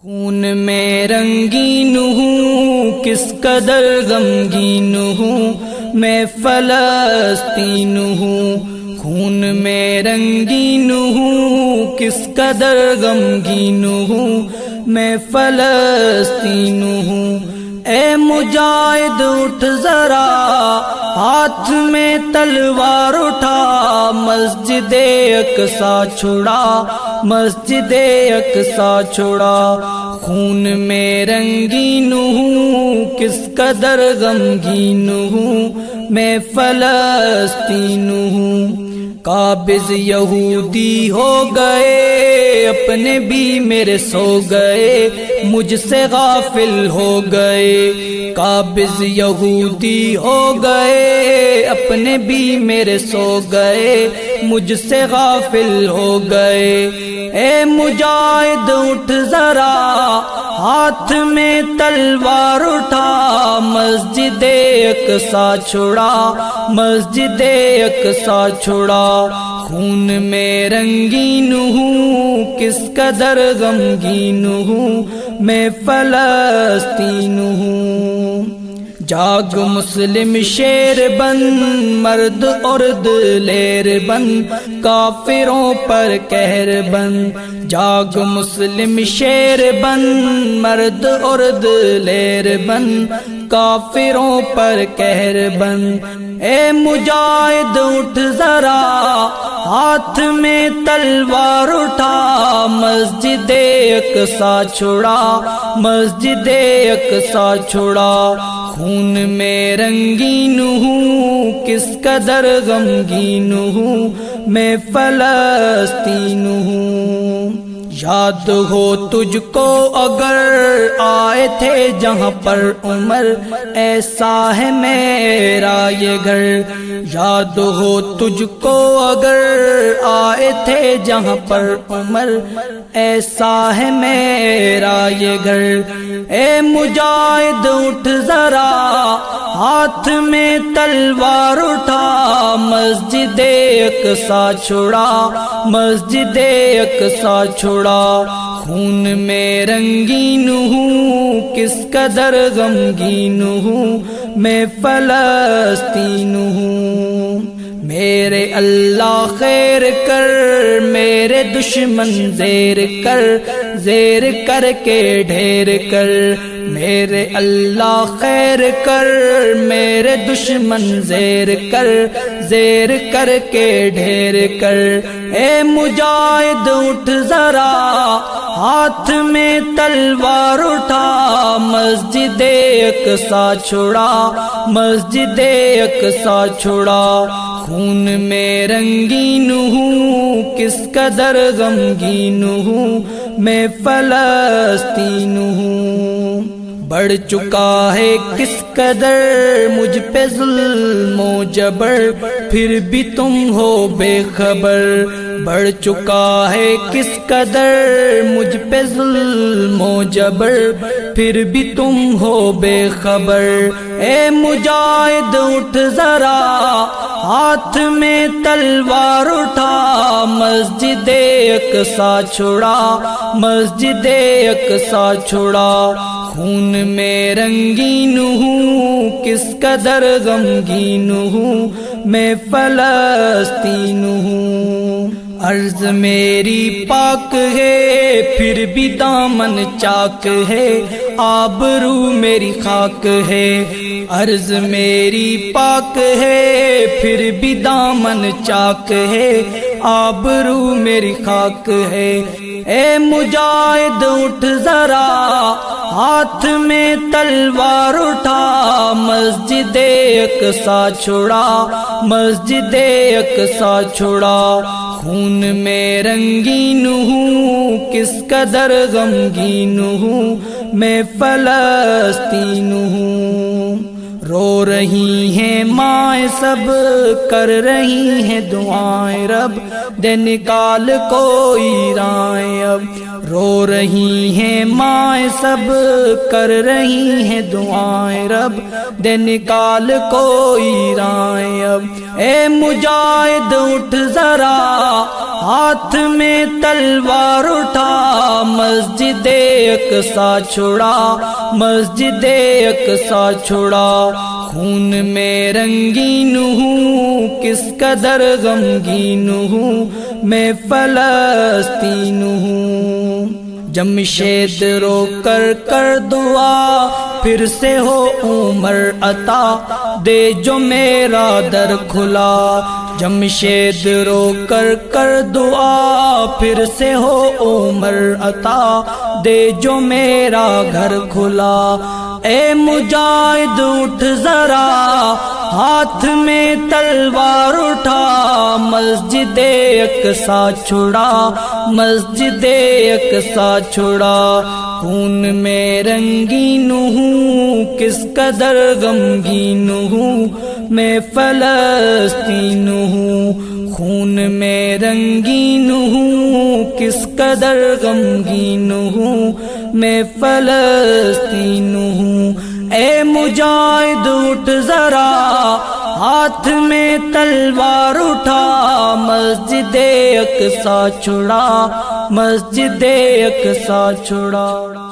خون میں رنگین ہوں کس قدر غمگین ہوں میں فلسطین ہوں، خون میں رنگین ہوں کس قدر غمگین ہوں میں فلسطین ہوں۔ اے مجاہد اٹھ ذرا ہاتھ میں تلوار اٹھا، مسجد اقصی چھڑا، مسجد اقصی چھڑا۔ خون میں رنگین ہوں کس قدر غمگین ہوں میں فلسطین ہوں۔ قابض یہودی ہو گئے اپنے بھی میرے سو گئے، مجھ سے غافل ہو گئے۔ قابض یہودی ہو گئے اپنے بھی میرے سو گئے، مجھ سے غافل ہو گئے۔ اے مجاہد اٹھ ذرا ہاتھ میں تلوار اٹھا، مسجد اقصی چھڑا، مسجد اقصی چھڑا۔ خون میں رنگین ہوں کس قدر غمگین ہوں میں فلسطین ہوں۔ جاگ مسلم شیر بن، مرد عرد لیر بن، کافروں پر قہر بن۔ جاگ مسلم شیر بن، مرد عرد لیر بن، کافروں پر قہر بن۔ اے مجاہد اٹھ ذرا ہاتھ میں تلوار اٹھا، مسجد اقصی چھڑا، مسجد اقصی چھڑا۔ خون میں رنگین ہوں کس قدر غمگین ہوں میں فلسطین ہوں۔ یاد ہو تجھ کو اگر آئے تھے جہاں پر عمر، ایسا ہے میرا یہ گھر۔ یاد ہو تجھ کو اگر آئے تھے جہاں پر عمر، ایسا ہے میرا یہ گھر۔ اے مجاہد اٹھ ذرا ہاتھ میں تلوار اٹھا، مسجد اقصی چھڑا، مسجد اقصی چھڑا۔ خون میں رنگین ہوں کس قدر غمگین ہوں میں فلسطین ہوں۔ میرے اللہ خیر کر، میرے دشمن زیر کر، زیر کر کے ڈھیر کر۔ میرے اللہ خیر کر، میرے دشمن زیر کر، زیر کر کے ڈھیر کر۔ اے مجاہد اٹھ ذرا ہاتھ میں تلوار اٹھا، مسجد اقصی چھڑا، مسجد اقصی چھڑا۔ خون میں رنگین ہوں کس قدر غمگین ہوں میں فلسطین ہوں۔ بڑھ چکا ہے کس قدر مجھ پہ ظلم و جبر، پھر بھی تم ہو بے خبر۔ بڑھ چکا ہے کس قدر مجھ پہ ظلم و جبر، پھر بھی تم ہو بے خبر۔ اے مجاہد اٹھ ذرا ہاتھ میں تلوار اٹھا، مسجد اقصی چھڑا، مسجد اقصی چھڑا۔ خون میں رنگین ہوں کس قدر غمگین ہوں میں فلسطین ہوں۔ عرض میری پاک ہے پھر بھی دامن چاک ہے، آبرو میری خاک ہے۔ عرض میری پاک ہے پھر بھی دامن چاک ہے، آبرو میری خاک ہے۔ اے مجاہد اٹھ ذرا ہاتھ میں تلوار اٹھا، مسجد اقصی چھڑا، مسجد اقصی چھڑا۔ خون میں رنگین ہوں کس قدر غمگین ہوں میں فلسطین ہوں۔ رو رہی ہیں مائیں سب، کر رہی ہیں دعائیں رب، دے نکال کوئی رائیں اب۔ رو رہی ہیں مائیں سب کر رہی ہیں دعائیں رب دے نکال کوئی رائیں اب اے مجاہد اٹھ ذرا ہاتھ میں تلوار اٹھا مسجد اقصی چھڑا مسجد اقصی چھڑا خون میں رنگین ہوں کس قدر غمگین ہوں میں فلسطین ہوں جمشید رو کر دعا پھر سے ہو عمر عطا دے جو میرا در کھلا جمشید رو کر دعا پھر سے ہو عمر عطا دے جو میرا گھر کھلا اے مجاہد اٹھ ذرا ہاتھ میں تلوار اٹھا مسجد اقصی چھڑا مسجد اقصی چھڑا خون میں رنگین ہوں کس قدر غمگین ہوں میں فلسطین ہوں خون میں رنگین ہوں کس قدر غمگین ہوں میں فلسطین ہوں اے مجاہد اٹھ ذرا ہاتھ میں تلوار اٹھا مسجد اقصی چھڑا مسجد اقصی چھڑا